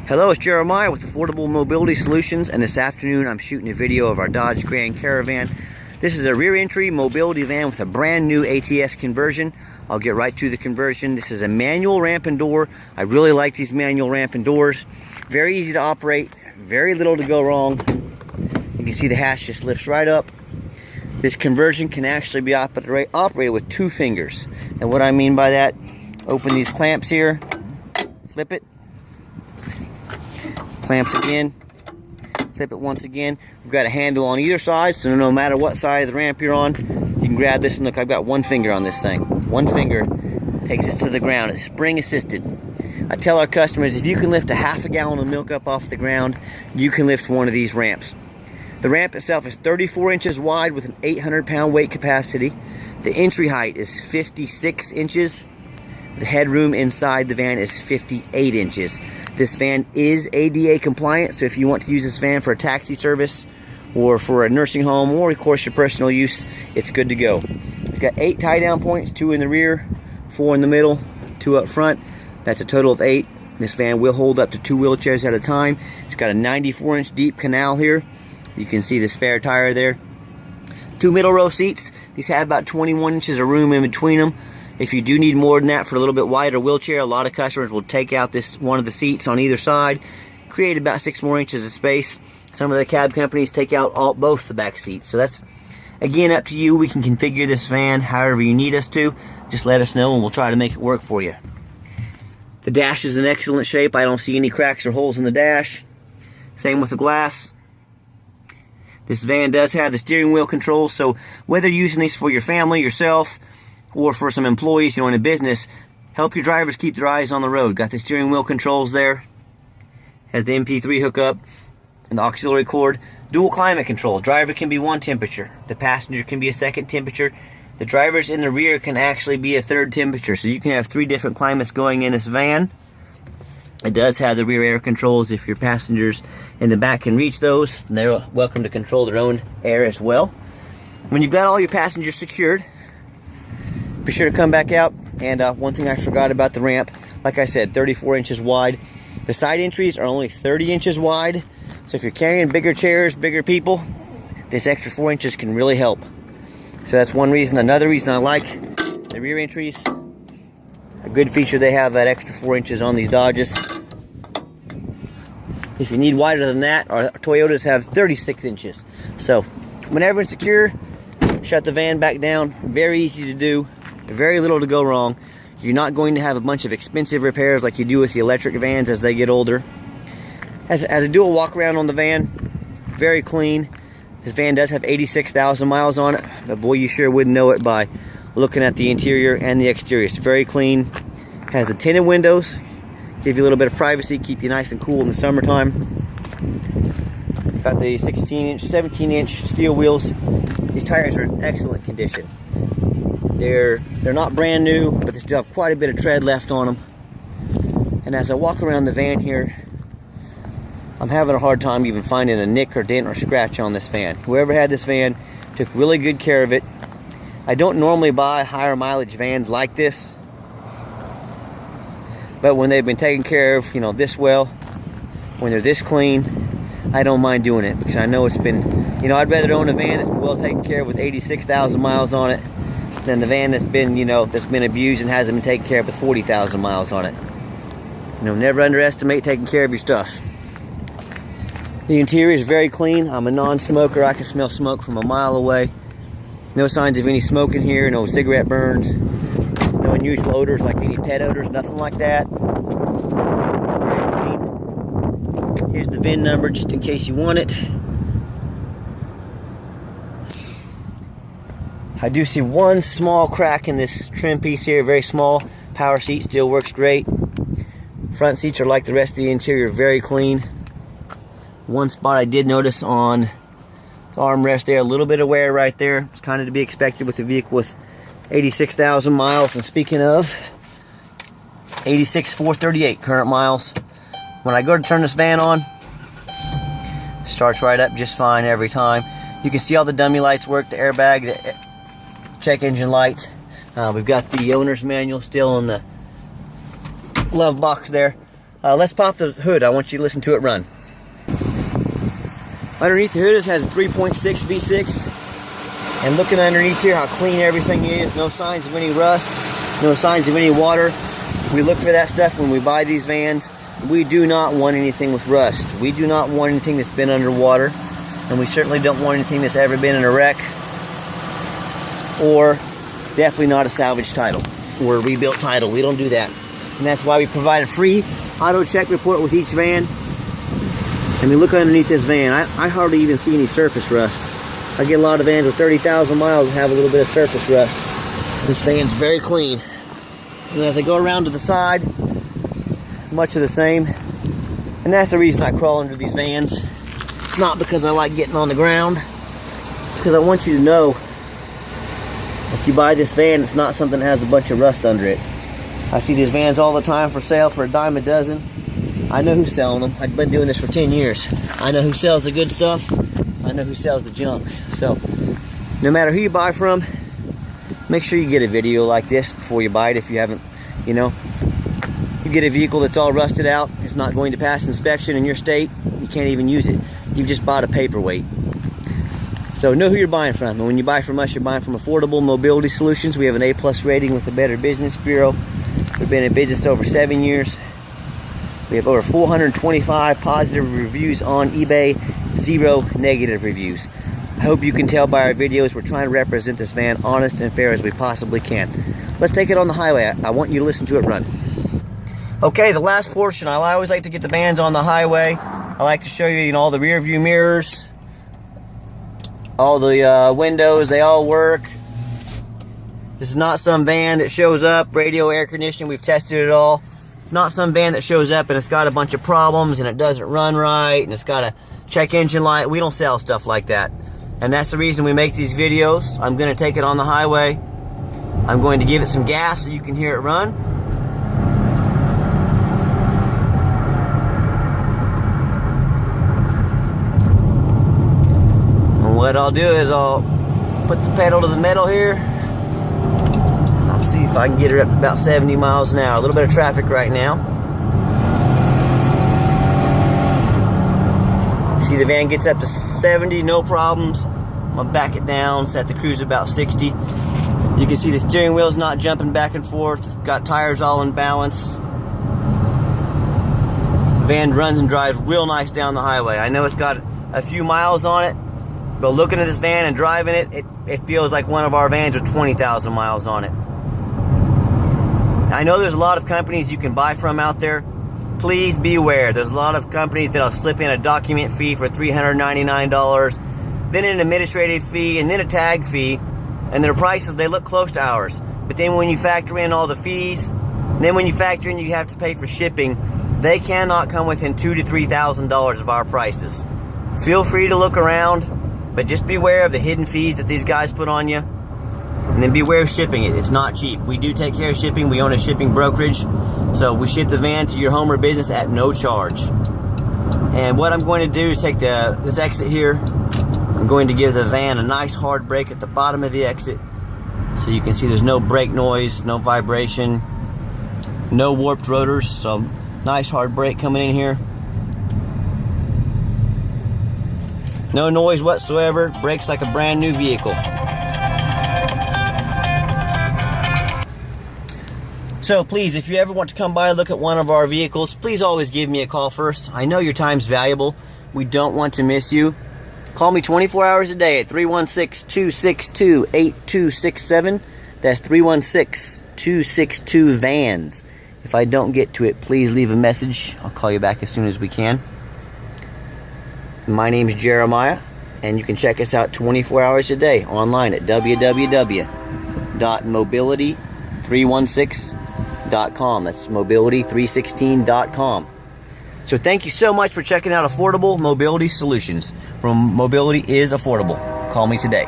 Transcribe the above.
Hello, it's Jeremiah with Affordable Mobility Solutions, and this afternoon I'm shooting a video of our Dodge Grand Caravan. This is a rear entry mobility van with a brand new ATS conversion. I'll get right to the conversion. This is a manual ramp and door. I really like these manual ramp and doors. Very easy to operate, very little to go wrong. You can see the hatch just lifts right up. This conversion can actually be operated with 2 fingers. And what I mean by that, open these clamps here, flip it, clamps again, flip it once again. We've got a handle on either side, so no matter what side of the ramp you're on, you can grab this. And look, I've got 1 finger on this thing. 1 finger takes us to the ground. It's spring assisted. I tell our customers, if you can lift a half a gallon of milk up off the ground, you can lift one of these ramps. The ramp itself is 34 inches wide with an 800-pound weight capacity. The entry height is 56 inches. The headroom inside the van is 58 inches. This van is ADA compliant, so if you want to use this van for a taxi service or for a nursing home or of course your personal use, it's good to go. It's got 8 tie down points, 2 in the rear, 4 in the middle, 2 up front. That's a total of 8. This van will hold up to 2 wheelchairs at a time. It's got a 94-inch deep canal here. You can see the spare tire there. 2 middle row seats. These have about 21 inches of room in between them. If you do need more than that for a little bit wider wheelchair, a lot of customers will take out one of the seats on either side, create about 6 more inches of space. Some of the cab companies take out both the back seats. So that's, again, up to you. We can configure this van however you need us to. Just let us know and we'll try to make it work for you. The dash is in excellent shape. I don't see any cracks or holes in the dash. Same with the glass. This van does have the steering wheel controls, so whether you're using these for your family, yourself, or for some employees in a business, help your drivers keep their eyes on the road. Got the steering wheel controls there. Has the MP3 hookup and the auxiliary cord. Dual climate control. Driver can be 1 temperature. The passenger can be a 2nd temperature. The drivers in the rear can actually be a 3rd temperature. So you can have 3 different climates going in this van. It does have the rear air controls. If your passengers in the back can reach those, they're welcome to control their own air as well. When you've got all your passengers secured, be sure to come back out. And one thing I forgot about the ramp, like I said, 34 inches wide. The side entries are only 30 inches wide. So if you're carrying bigger chairs, bigger people, this extra 4 inches can really help. So that's one reason. Another reason I like the rear entries. A good feature, they have that extra 4 inches on these Dodges. If you need wider than that, our Toyotas have 36 inches. So whenever it's secure, shut the van back down. Very easy to do. Very little to go wrong. You're not going to have a bunch of expensive repairs like you do with the electric vans as they get older. As a dual walk around on the van, very clean. This van does have 86,000 miles on it, but boy, you sure wouldn't know it by looking at the interior and the exterior. It's very clean. Has the tinted windows, give you a little bit of privacy, keep you nice and cool in the summertime. Got the 16-inch, 17-inch steel wheels. These tires are in excellent condition. They're not brand new, but they still have quite a bit of tread left on them. And as I walk around the van here, I'm having a hard time even finding a nick or dent or scratch on this van. Whoever had this van took really good care of it. I don't normally buy higher mileage vans like this, but when they've been taken care of, this well, when they're this clean, I don't mind doing it because I know it's been, I'd rather own a van that's been well taken care of with 86,000 miles on it than the van that's been, that's been abused and hasn't been taken care of with 40,000 miles on it. Never underestimate taking care of your stuff. The interior is very clean. I'm a non-smoker. I can smell smoke from a mile away. No signs of any smoke in here, no cigarette burns, no unusual odors like any pet odors, nothing like that. Very clean. Here's the VIN number just in case you want it. I do see one small crack in this trim piece here, very small. Power seat still works great. Front seats are like the rest of the interior, very clean. One spot I did notice on the armrest there, a little bit of wear right there. It's kind of to be expected with a vehicle with 86,000 miles. And speaking of, 86,438 current miles. When I go to turn this van on, starts right up just fine every time. You can see all the dummy lights work, the airbag, the check engine light. We've got the owner's manual still in the glove box there. Let's pop the hood. I want you to listen to it run. Underneath the hood it has a 3.6 V6. And looking underneath here, how clean everything is. No signs of any rust. No signs of any water. We look for that stuff when we buy these vans. We do not want anything with rust. We do not want anything that's been underwater. And we certainly don't want anything that's ever been in a wreck. Or definitely not a salvage title or a rebuilt title. We don't do that. And that's why we provide a free auto check report with each van. I mean, look underneath this van. I hardly even see any surface rust. I get a lot of vans with 30,000 miles that have a little bit of surface rust. This van's very clean. And as I go around to the side, much of the same. And that's the reason I crawl under these vans. It's not because I like getting on the ground. It's because I want you to know if you buy this van, it's not something that has a bunch of rust under it. I see these vans all the time for sale for $10 a dozen. I know who's selling them. I've been doing this for 10 years. I know who sells the good stuff. I know who sells the junk. So, no matter who you buy from, make sure you get a video like this before you buy it if you haven't, you know. You get a vehicle that's all rusted out, it's not going to pass inspection in your state, you can't even use it. You've just bought a paperweight. So know who you're buying from. And when you buy from us, you're buying from Affordable Mobility Solutions. We have an A+ rating with the Better Business Bureau. We've been in business over 7 years. We have over 425 positive reviews on eBay, 0 negative reviews. I hope you can tell by our videos we're trying to represent this van honest and fair as we possibly can. Let's take it on the highway. I want you to listen to it run. Okay, the last portion. I always like to get the vans on the highway. I like to show you, all the rear view mirrors, all the windows, they all work. This is not some van that shows up, radio, air conditioning, we've tested it all. It's not some van that shows up and it's got a bunch of problems and it doesn't run right and it's got a check engine light. We don't sell stuff like that. And that's the reason we make these videos. I'm going to take it on the highway. I'm going to give it some gas so you can hear it run. And what I'll do is I'll put the pedal to the metal here. I'll see if I can get her up to about 70 miles an hour. A little bit of traffic right now. See, the van gets up to 70, no problems. I'm gonna back it down, set the cruise about 60. You can see the steering wheel's not jumping back and forth. It's got tires all in balance. The van runs and drives real nice down the highway. I know it's got a few miles on it, but looking at this van and driving it, it feels like one of our vans with 20,000 miles on it. I know there's a lot of companies you can buy from out there. Please beware. There's a lot of companies that'll slip in a document fee for $399, then an administrative fee, and then a tag fee, and their prices, they look close to ours. But then when you factor in all the fees, then when you factor in you have to pay for shipping, they cannot come within $2,000 to $3,000 of our prices. Feel free to look around, but just beware of the hidden fees that these guys put on you. And then beware of shipping it. It's not cheap. We do take care of shipping. We own a shipping brokerage. So we ship the van to your home or business at no charge. And what I'm going to do is take this exit here. I'm going to give the van a nice hard brake at the bottom of the exit. So you can see there's no brake noise, no vibration, no warped rotors. So nice hard brake coming in here. No noise whatsoever. Brakes like a brand new vehicle. So please, if you ever want to come by and look at one of our vehicles, please always give me a call first. I know your time's valuable. We don't want to miss you. Call me 24 hours a day at 316-262-8267. That's 316-262-VANS. If I don't get to it, please leave a message. I'll call you back as soon as we can. My name is Jeremiah, and you can check us out 24 hours a day online at www.mobility316.com. That's mobility316.com. So thank you so much for checking out Affordable Mobility Solutions, where mobility is affordable. Call me today.